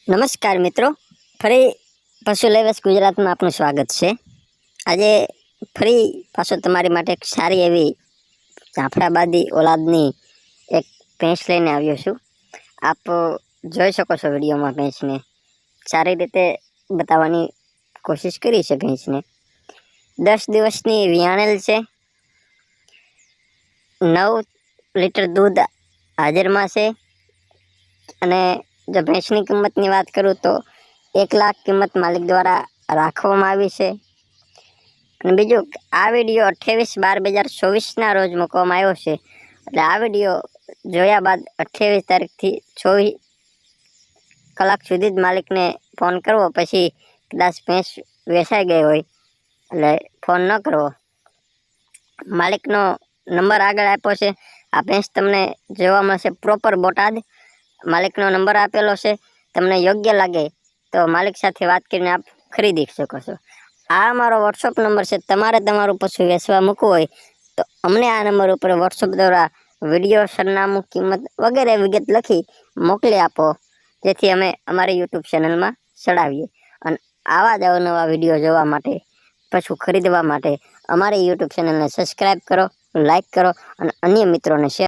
નમસ્કાર મિત્રો, ફરી પશુ લેવેસ ગુજરાતમાં આપનું સ્વાગત છે। આજે ફરી પાછો તમારી માટે એક સારી એવી જાફરાબાદી ઓલાદની એક ભેંસ લઈને આવ્યો છું। આપ જોઈ શકો છો વિડીયોમાં ભેંસને સારી રીતે બતાવવાની કોશિશ કરી છે। ભેંસને 10 દિવસની વિયાણેલ છે। 9 લીટર દૂધ હાજરમાં છે અને જો ભેંસની કિંમતની વાત કરું તો 1 લાખ કિંમત માલિક દ્વારા રાખવામાં આવી છે। અને બીજું આ વિડીયો 28/12/2024ના રોજ મૂકવામાં આવ્યો છે, એટલે આ વિડીયો જોયા બાદ 28 તારીખથી 24 કલાક સુધી જ માલિકને ફોન કરવો, પછી કદાચ ભેંસ વેચાઈ ગઈ હોય એટલે ફોન ન કરવો। માલિકનો નંબર આગળ આપ્યો છે। આ ભેંસ તમને જોવા મળશે પ્રોપર બોટાદ। માલિકનો નંબર આપેલો છે, તમને યોગ્ય લાગે તો માલિક સાથે વાત કરીને આપ ખરીદી શકો છો। આ અમારો વોટ્સઅપ નંબર છે। તમારે તમારું પશુ વેચવા મૂકવું હોય તો અમને આ નંબર ઉપર વોટ્સઅપ દ્વારા વિડીયો, સરનામું, કિંમત વગેરે વિગત લખી મોકલી આપો, જેથી અમે અમારી યુટ્યુબ ચેનલમાં ચડાવીએ। અને આવા જ અવનવા વિડીયો જોવા માટે, પશુ ખરીદવા માટે અમારી યુટ્યુબ ચેનલને સબસ્ક્રાઈબ કરો, લાઈક કરો અને અન્ય મિત્રોને શેર